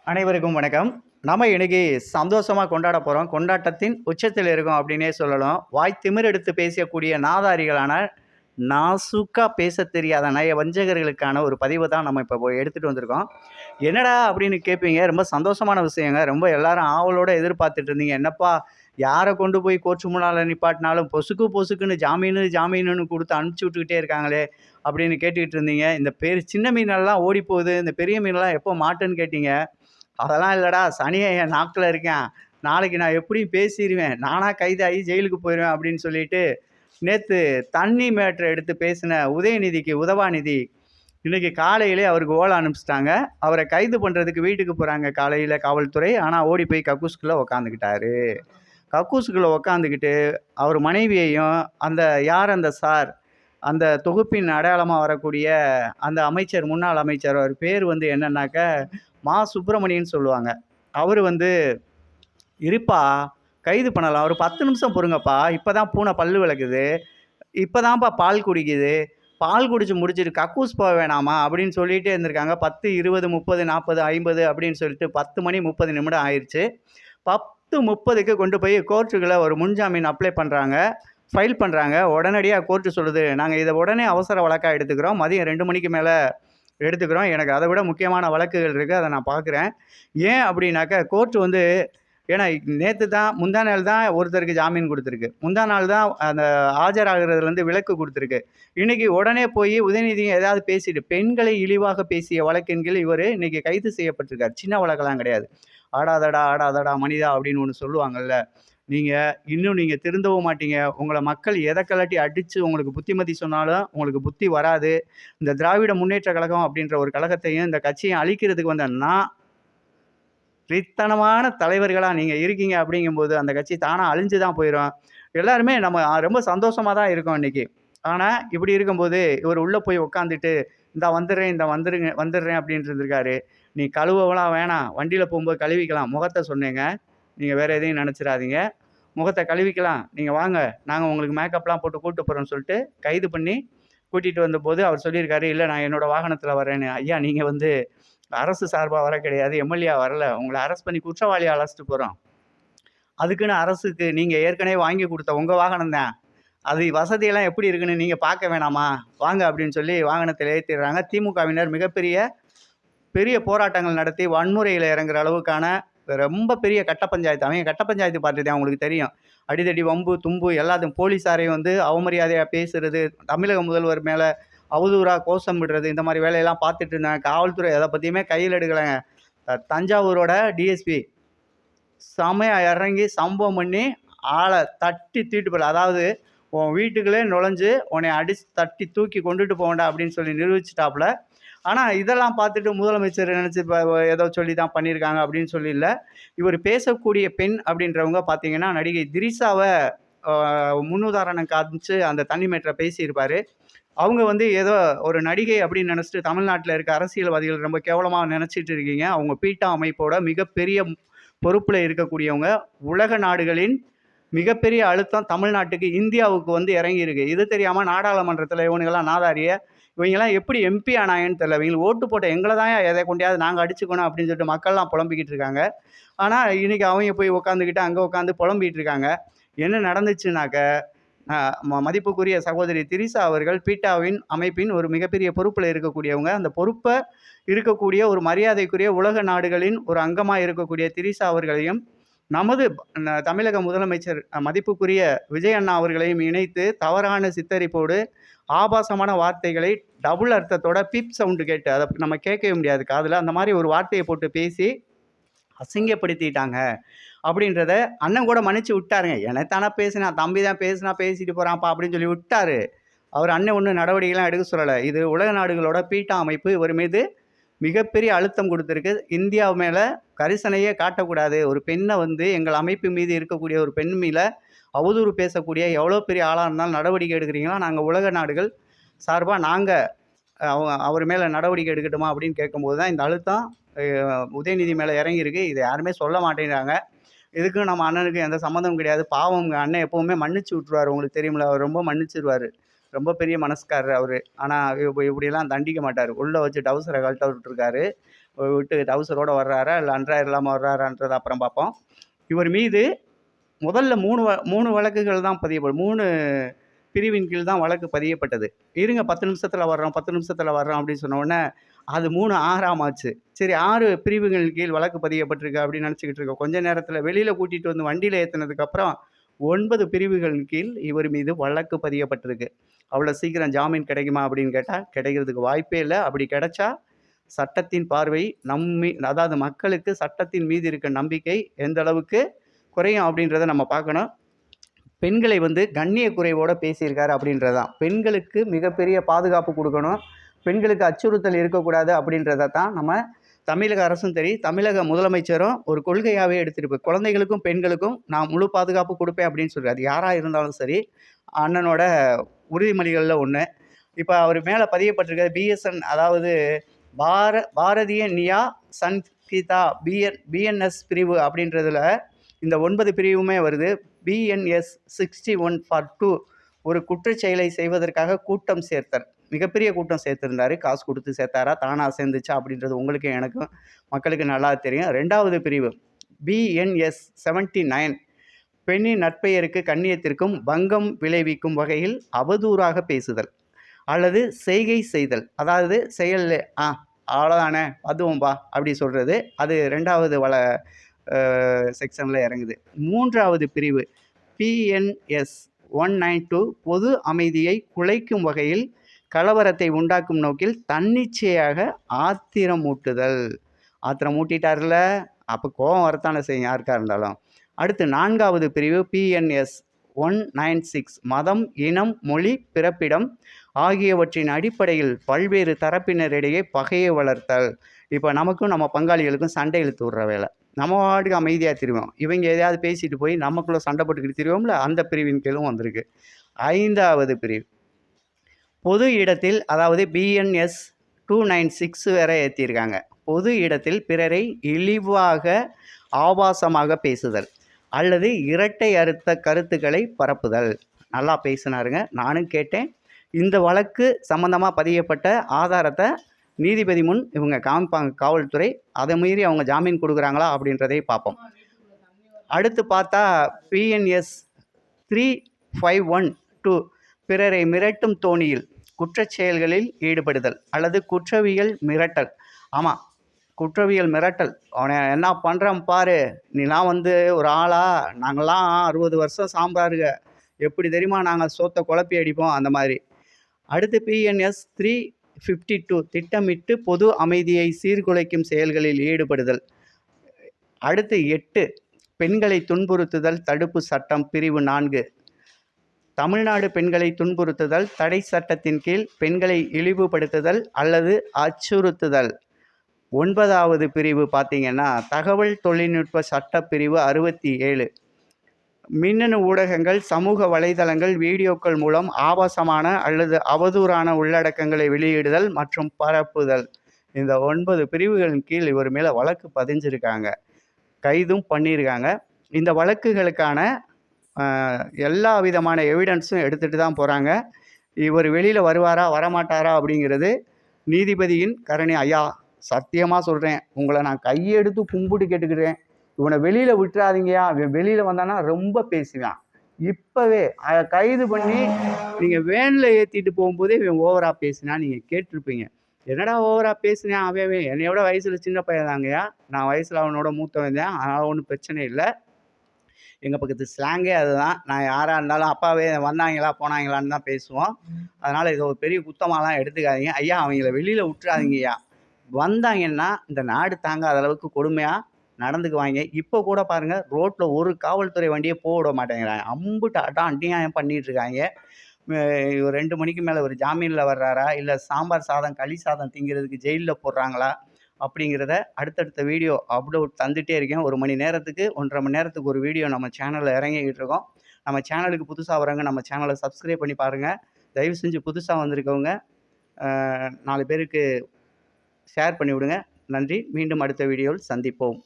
அனைவருக்கும் வணக்கம். நம்ம இன்னைக்கு சந்தோஷமா கொண்டாட போறோம். கொண்டாட்டத்தின் உச்சத்தில் இருக்கோம் அப்படின்னே சொல்லலாம். வாய் திமிர் எடுத்து பேசக்கூடிய நாதாரிகளான, நாசூக்கா பேசத் தெரியாத நயவஞ்சகர்களுக்கான ஒரு பதிவு தான் நம்ம இப்போ எடுத்துட்டு வந்திருக்கோம். என்னடா அப்படின்னு கேட்பீங்க. ரொம்ப சந்தோஷமான விஷயங்க. ரொம்ப எல்லாரும் ஆவலோட எதிர்பார்த்துட்டு இருந்தீங்க. என்னப்பா யார கொண்டு போய் கோர்ட் முன்னால நிப்பாட்டினாலும் பொசுக்கு பொசுக்குன்னு ஜாமீனு ஜாமீனுன்னு குடுத்து அனுப்பிச்சு விட்டுக்கிட்டே இருக்காங்களே அப்படின்னு கேட்டுக்கிட்டு இருந்தீங்க. இந்த சின்ன மீனெல்லாம் ஓடிப்போகுது. இந்த பெரிய மீனெல்லாம் எப்போ மாட்டுன்னு கேட்டீங்க. அதெல்லாம் இல்லடா, சனியன் என் நாக்குல இருக்கான். நாளைக்கு நான் எப்படியும் பேசிருவேன். நானா கைதாகி ஜெயிலுக்கு போயிருவேன் அப்படின்னு சொல்லிட்டு, நேத்து தண்ணி மேட்டர எடுத்து பேசின உதயநிதிக்கு உதவாநிதி, இன்னைக்கு காலையிலே அவருக்கு ஓலை அனுப்பிச்சுட்டாங்க. அவர கைது பண்றதுக்கு வீட்டுக்கு போறாங்க காலையில காவல்துறை. ஆனா ஓடி போய் கக்கூஸ்குள்ள உக்காந்துக்கிட்டாரு. கக்கூஸுக்குள்ள உக்காந்துக்கிட்டு, அவர் மனைவியையும், யார் அந்த சார்? அந்த தொகுப்பின் அடையாளமா வரக்கூடிய அந்த அமைச்சர், முன்னாள் அமைச்சர் அவர் பேர் வந்து என்னன்னாக்க, சுப்பிரமணியன்னு சொல்லுவாங்க. அவரு வந்து, "இருப்பா, கைது பண்ணலாம். ஒரு 10 நிமிஷம் பொறுங்கப்பா. இப்பதான் பூனை பல்லு விளக்குது. இப்பதான்ப்பா பால் குடிக்குது. பால் குடிச்சு முடிச்சுட்டு கக்கூஸ் போக வேணாமா?" அப்படின்னு சொல்லிட்டே இருந்திருக்காங்க. 10, 20, 30, 40, 50 அப்படின்னு சொல்லிட்டு 10 மணி 30 நிமிடம் ஆயிருச்சு. 10:30க்கு கொண்டு போய் கோர்ட்டுக்குள்ள ஒரு முன்ஜாமீன் அப்ளை பண்றாங்க. ஃபைல் பண்றாங்க. உடனடியா கோர்ட்டு சொல்லுது, "நாங்க இத உடனே அவசர வழக்கா எடுத்துக்கிறோம். மதியம் 2 மணிக்கு மேல எடுத்துக்கிறோம். எனக்கு அதை விட முக்கியமான வழக்குகள் இருக்கு. அதை நான் பார்க்குறேன்." ஏன் அப்படின்னாக்கா, கோர்ட் வந்து ஏன்னா முந்தா நாள் தான் ஒருத்தருக்கு ஜாமீன் குடுத்துருக்கு. முந்தா நாள் தான் அந்த ஆஜராகிறதுலேருந்து விலக்கு குடுத்துருக்கு. இன்னைக்கு உடனே போய் உதயநிதியும் ஏதாவது பேசிட்டு பெண்களை இழிவாக பேசிய வழக்கின் கீழ் இவரு இன்னைக்கு கைது செய்யப்பட்டிருக்காரு. சின்ன வழக்கெல்லாம் கிடையாது. "ஆடாதடா, ஆடாதடா மனிதா" அப்படின்னு ஒண்ணு சொல்லுவாங்கல்ல. நீங்க திருந்தவும் மாட்டீங்க. உங்கள மக்கள் எத கழட்டி அடிச்சு உங்களுக்கு புத்திமதி சொன்னாலும் உங்களுக்கு புத்தி வராது. இந்த திராவிட முன்னேற்ற கழகம் அப்படின்ற ஒரு கழகத்தையும், இந்த கட்சியையும் அழிக்கிறதுக்கு வந்த ரித்தனமான தலைவர்களா நீங்க இருக்கீங்க அப்படிங்கும்போது, அந்த கட்சி தானா அழிஞ்சு தான் போயிரும். எல்லாருமே நம்ம ரொம்ப சந்தோஷமா தான் இருக்கோம் இன்னைக்கு. ஆனா, இப்படி இருக்கும்போது, இவரு உள்ள போய் உட்காந்துட்டு, "இந்தா வந்துடுறேன், இந்தா வந்துடுறேன்" அப்படின்ட்டு இருந்திருக்காரு. "நீ கழுவலாம் வேணாம். வண்டியில போம்போது கழுவிக்கலாம். முகத்த சொன்னேங்க. நீங்க வேற எதையும் நெனச்சிராதீங்க. முகத்த கழுவிக்கலாம். நீங்க வாங்க. நாங்க உங்களுக்கு மேக்கப்லாம் போட்டு கூட்டு போறோம்ன்னு" சொல்லிட்டு கைது பண்ணி கூட்டிட்டு வந்தபோது அவர் சொல்லியிருக்காரு, "இல்ல நான் என்னோட வாகனத்தில வரேன்னு." ஐயா நீங்க வந்து அரசு சார்பா வர கிடையாது. எம்எல்ஏ வரல. உங்கள அரெஸ்ட் பண்ணி குற்றவாளியா அழைச்சிட்டு போறோம். அதுக்குன்னு அரசுக்கு நீங்க ஏற்கனவே வாங்கி குடுத்த உங்க வாகனம் தான். அது வசதியெல்லாம் எப்படி இருக்குன்னு நீங்க பார்க்க வேணாமா? வாங்க அப்படின்னு சொல்லி வாகனத்தில ஏத்திடுறாங்க. திமுகவினர் பெரிய போராட்டங்கள் நடத்தி வன்முறையில இறங்குற அளவுக்கான ரொம்ப பெரிய கட்ட பஞ்சாயத்து. அவங்க கட்ட பஞ்சாயத்து பார்த்துட்டு அவங்களுக்கு தெரியும். அடிதடி, வம்பு, தும்பு எல்லாத்தையும் போலீஸாரையும் வந்து அவமரியாதையா பேசுறது, தமிழக முதல்வர் மேல அவதூறா கோஷம் விடுறது, இந்த மாரி வேலையெல்லாம் பார்த்துட்டு இருந்தாங்க. காவல்துறை எத பத்தியுமே கையில் எடுக்கலங்க. தஞ்சாவூரோட டிஎஸ்பி செமையா இறங்கி சம்பவம் பண்ணி ஆள தட்டி தூக்கிட்டு போயிடலாம். அதாவது உன் வீட்டுக்குள்ளே நுழைஞ்சு உன்னைய அடிச்சு தட்டி தூக்கி கொண்டுட்டு போவேண்டா அப்படின்னு சொல்லி நிரூபிச்சுட்டாப்புல. ஆனா இதெல்லாம் பார்த்துட்டு முதலமைச்சர் நினைச்சு ஏதோ சொல்லி தான் பண்ணியிருக்காங்க அப்படின்னு சொல்லி இல்ல. இவர் பேசக்கூடிய பெண் அப்படின்றவங்க பார்த்தீங்கன்னா, நடிகை திரிஷாவ முன்னுதாரணம் காமிச்சு அந்த தண்ணி மேட்டர பேசியிருப்பாரு. அவங்க வந்து ஏதோ ஒரு நடிகை அப்படின்னு நினைச்சிட்டு தமிழ்நாட்டுல இருக்க அரசியல்வாதிகள் ரொம்ப கேவலமா நினைச்சிட்டு இருக்கீங்க. அவங்க பீட்டா அமைப்போட மிகப்பெரிய பொறுப்புல இருக்கக்கூடியவங்க. உலக நாடுகளின் மிகப்பெரிய அழுத்தம் தமிழ்நாட்டுக்கு, இந்தியாவுக்கு வந்து இறங்கியிருக்கு. இது தெரியாம நாடாளுமன்றத்துல இவனுங்கலாம் நாதாரிய, இவங்கலாம் எப்படி எம்பி ஆனாங்கன்னு தெரியல. இவங்களுக்கு ஓட்டு போட்ட எங்கள தான்யா எத கொண்டயாவது நாங்க அடிச்சுக்கணும் அப்படின்னு சொல்லிட்டு மக்கள்லாம் புலம்பிக்கிட்டு இருக்காங்க. ஆனா, இன்னைக்கு அவங்க போய் உட்காந்துக்கிட்டு அங்க உட்காந்து புலம்பிட்டு இருக்காங்க. என்ன நடந்துச்சுனாக்க, அ மதிப்புக்குரிய சகோதரி திரிஷா அவர்கள் பீட்டாவின் அமைப்பின் ஒரு மிகப்பெரிய பொறுப்புல இருக்கக்கூடியவங்க. அந்த பொறுப்ப இருக்கக்கூடிய ஒரு மரியாதைக்குரிய உலக நாடுகளின் ஒரு அங்கமா இருக்கக்கூடிய திரிஷா அவர்களையும், நமது தமிழக முதலமைச்சர் மதிப்புக்குரிய விஜய் அண்ணா அவர்களையும் இணைத்து தவறான சித்தரிப்போடு, ஆபாசமான வார்த்தைகளை டபுள் அர்த்தத்தோட பீப் சவுண்ட் கேட்டு அத நம்ம கேட்கவே முடியாது காதுல. அந்த மாரி ஒரு வார்த்தைய போட்டு பேசி அசிங்கப்படுத்திட்டாங்க. அப்படின்றத அண்ணன் கூட மன்னிச்சு விட்டாருங்க. "எனத்தானே பேசினான், தம்பி தான் பேசினா பேசிட்டு போறான்ப்பா" அப்படின்னு சொல்லி விட்டாரு. அவர் அண்ணன் ஒண்ணும் நடவடிக்கைலாம் எடுக்க சொல்லல. இது உலக நாடுகளோட பீட்டா அமைப்பு இவர் மீது மிகப்பெரிய அழுத்தம் குடுத்திருக்கு. இந்தியா மேல கரிசனையே காட்டக்கூடாது. ஒரு பெண்ண வந்து எங்கள் அமைப்பு மீது இருக்கக்கூடிய ஒரு பெண் மீத அவதூறு பேசக்கூடிய எவ்வளோ பெரிய ஆளா இருந்தாலும் நடவடிக்கை எடுக்கிறீங்களா? நாங்க உலக நாடுகள் சார்பா நாங்க அவர் மேல நடவடிக்கை எடுக்கட்டுமா? அப்படின்னு கேட்கும்போது தான் இந்த அழுத்தம் உதயநிதி மேல இறங்கியிருக்கு. இத யாருமே சொல்ல மாட்டேங்கிறாங்க. இதுக்கும் நம்ம அண்ணனுக்கும் எந்த சம்மந்தமும் கிடையாது. பாவம்ங்க அண்ணன் எப்பவுமே மன்னிச்சு விட்டுருவாரு. உங்களுக்கு தெரியும்ல, அவர் ரொம்ப மன்னிச்சிருவாரு. ரொம்ப பெரிய மனசுக்காரரு அவரு. ஆனா இப்படியெல்லாம் தண்டிக்க மாட்டாரு. உள்ள வச்சு டவுசர கழட்ட விட்டுருக்காரு. விட்டு டவுசரோடு வர்றாரா இல்லை அன்றாயர் இல்லாமல் வர்றாரான்றதை அப்புறம் பார்ப்போம். இவர் மீது முதல்ல 3 வழக்குகள் தான் பதியப்படும். 3 பிரிவின் கீழ் தான் வழக்கு பதியப்பட்டது. இருங்க 10 நிமிஷத்தில் வர்றோம் 10 நிமிஷத்தில் வர்றோம் அப்படின்னு சொன்ன உடனே அது 3 6ஆம் ஆச்சு. சரி 6 பிரிவுகள் கீழ் வழக்கு பதியப்பட்டிருக்கு அப்படின்னு நினச்சிக்கிட்டு இருக்கோம். கொஞ்ச நேரத்தில் வெளியில் கூட்டிகிட்டு வந்து வண்டியில் ஏற்றினதுக்கப்புறம் 9 பிரிவுகளின் கீழ் இவர் மீது வழக்கு பதியப்பட்டிருக்கு. அவ்வளோ சீக்கிரம் ஜாமீன் கிடைக்குமா அப்படின்னு கேட்டால் கிடைக்கிறதுக்கு வாய்ப்பே இல்லை. அப்படி கிடைச்சா சட்டத்தின் பார்வை அதாவது மக்களுக்கு சட்டத்தின் மீது இருக்க நம்பிக்கை எந்த அளவுக்கு குறையும் அப்படின்றத நம்ம பார்க்கணும். பெண்களை கண்ணிய குறைவோடு பேசியிருக்காரு அப்படின்றதான். பெண்களுக்கு மிகப்பெரிய பாதுகாப்பு கொடுக்கணும், பெண்களுக்கு அச்சுறுத்தல் இருக்கக்கூடாது அப்படின்றத தான் நம்ம தமிழக அரசும் சரி தமிழக முதலமைச்சரும் ஒரு கொள்கையாகவே எடுத்துகிட்டு போய் குழந்தைகளுக்கும் பெண்களுக்கும் நான் முழு பாதுகாப்பு கொடுப்பேன் அப்படின்னு சொல்கிறார். அது யாராக இருந்தாலும் சரி அண்ணனோட உறுதிமொழிகளில் ஒன்று. இப்போ அவர் மேலே பதியப்பட்டிருக்க பிஎஸ்என் அதாவது பாரதிய நியா சங்கீதா பிஎன்எஸ் பிரிவு அப்படின்றதுல இந்த 9 பிரிவுமே வருது. பிஎன்எஸ் 61/2 ஒரு குற்றச்செயலை செய்வதற்காக கூட்டம் சேர்த்தல், மிகப்பெரிய கூட்டம் சேர்த்துருந்தாரு. காசு கொடுத்து சேர்த்தாரா தானாக சேர்ந்துச்சா அப்படின்றது உங்களுக்கு எனக்கும் மக்களுக்கு நல்லா தெரியும். 2வது பிரிவு பிஎன்எஸ் 79 பெண்ணின் நற்பெயருக்கு கண்ணியத்திற்கும் பங்கம் விளைவிக்கும் வகையில் அவதூறாக பேசுதல் அல்லது செய்கை செய்தல், அதாவது செயல் அவ்வளோதானே அதுவும்பா அப்படி சொல்கிறது, அது 2வது செக்ஷனில் இறங்குது. 3வது பிரிவு பிஎன்எஸ் 192 பொது அமைதியை குலைக்கும் வகையில் கலவரத்தை உண்டாக்கும் நோக்கில் தன்னிச்சையாக ஆத்திரம் ஊட்டிட்டார்ல, அப்போ கோபம் வரத்தானே செய்யும் யாருக்காக இருந்தாலும். அடுத்து 4வது பிரிவு பிஎன்எஸ் 196 மதம் இனம் மொழி பிறப்பிடம் ஆகியவற்றின் அடிப்படையில் பல்வேறு தரப்பினரிடையே பகையை வளர்த்தல். இப்போ நமக்கும் நம்ம பங்காளிகளுக்கும் சண்டை இழுத்து விடுற வேலை. நம்ம வாட்டுக்கு அமைதியாக திருவோம், இவங்க எதையாவது பேசிட்டு போய் நமக்குள்ளே சண்டை போட்டுக்கிட்டு திருவோம்ல, அந்த பிரிவின் கீழும் வந்திருக்கு. 5வது பிரிவு பொது இடத்தில், அதாவது பிஎன்எஸ் 296 வேற ஏற்றிருக்காங்க. பொது இடத்தில் பிறரை இழிவாக ஆபாசமாக பேசுதல் அல்லது இரட்டை அறுத்த கருத்துக்களை பரப்புதல். நல்லா பேசினாருங்க, நானும் கேட்டேன். இந்த வழக்கு சம்பந்தமாக பதியப்பட்ட ஆதாரத்தை நீதிபதி முன் இவங்க காமிப்பாங்க காவல்துறை. அதை மீறி அவங்க ஜாமீன் கொடுக்குறாங்களா அப்படின்றதை பார்ப்போம். அடுத்து பார்த்தா பிஎன்எஸ் 3512 பிறரை மிரட்டும் தோணியில் குற்றச்செயல்களில் ஈடுபடுதல் அல்லது குற்றவியல் மிரட்டல். ஆமாம், குற்றவியல் மிரட்டல். அவனை என்ன பண்ணுறான் பாரு, நீலாம் ஒரு ஆளா, நாங்கள்லாம் 60 வருஷம் சாம்பாருங்க, எப்படி தெரியுமா நாங்கள் சோத்தை குழப்பி அடிப்போம், அந்த மாதிரி. அடுத்து பிஎன்எஸ் 352 திட்டமிட்டு பொது அமைதியை சீர்குலைக்கும் செயல்களில் ஈடுபடுதல். அடுத்து 8 பெண்களை துன்புறுத்துதல் தடுப்பு சட்டம் பிரிவு 4 தமிழ்நாடு பெண்களை துன்புறுத்துதல் தடை சட்டத்தின் கீழ் பெண்களை இழிவுபடுத்துதல் அல்லது அச்சுறுத்துதல். 9வது பிரிவு பார்த்தீங்கன்னா தகவல் தொழில்நுட்ப சட்ட பிரிவு 67 மின்னணு ஊடகங்கள் சமூக வலைதளங்கள் வீடியோக்கள் மூலம் ஆபாசமான அல்லது அவதூறான உள்ளடக்கங்களை வெளியிடுதல் மற்றும் பரப்புதல். இந்த 9 பிரிவுகளின் கீழ் இவர் மேலே வழக்கு பதிஞ்சிருக்காங்க, கைதும் பண்ணியிருக்காங்க. இந்த வழக்குகளுக்கான எல்லா விதமான எவிடன்ஸும் எடுத்துகிட்டு தான் போகிறாங்க. இவர் வெளியில் வருவாரா வரமாட்டாரா அப்படிங்கிறது நீதிபதியின் கருணை. ஐயா சத்தியமாக சொல்கிறேன், உங்களை நான் கையெடுத்து கும்பிட்டு கேட்டுக்கிறேன், இவனை வெளியில் விட்டுறாதீங்கயா, இவன் வெளியில் வந்தானா ரொம்ப பேசுவான். இப்போவே கைது பண்ணி நீங்கள் வேனில் ஏற்றிட்டு போகும்போதே இவன் ஓவராக பேசினா நீங்கள் கேட்டிருப்பீங்க. என்னடா ஓவராக பேசுனேன், அவன் என்னையோட வயசில் சின்ன பையன் தாங்கய்யா, நான் வயசில் அவனோட மூத்தவன் தான், அதனால் ஒன்றும் பிரச்சனை இல்லை. எங்கள் பக்கத்து ஸ்லாங்கே அதுதான். நான் யாராக இருந்தாலும் அப்பாவே வந்தாங்களா போனாங்களான்னு தான் பேசுவோம். அதனால் இதை ஒரு பெரிய குத்தமாலாம் எடுத்துக்காதீங்க ஐயா. அவங்கள வெளியில் விட்டுறாதீங்கய்யா, வந்தாங்கன்னா இந்த நாடு தாங்காத அளவுக்கு கொடுமையாக நடந்துக்குவாங்க. இப்போ கூட பாருங்கள், ரோட்டில் ஒரு காவல்துறை வண்டியை போக விட மாட்டேங்கிறாங்க. அம்புட்டு அநியாயம் பண்ணிகிட்ருக்காங்க. 2 மணிக்கு மேலே ஒரு ஜாமீனில் வர்றாரா, இல்லை சாம்பார் சாதம் களி சாதம் திங்கிறதுக்கு ஜெயிலில் போடுறாங்களா அப்படிங்கிறத அடுத்தடுத்த வீடியோ அப்லோட் தந்துகிட்டே இருக்கேன். 1 மணி நேரத்துக்கு 1.5 மணி நேரத்துக்கு ஒரு வீடியோ நம்ம சேனலில் இறங்கிக்கிட்டு இருக்கோம். நம்ம சேனலுக்கு புதுசாக வரவங்க நம்ம சேனலை சப்ஸ்கிரைப் பண்ணி பாருங்கள். தயவு செஞ்சு புதுசாக வந்திருக்கவங்க 4 பேருக்கு ஷேர் பண்ணி விடுங்க. நன்றி. மீண்டும் அடுத்த வீடியோவில் சந்திப்போம்.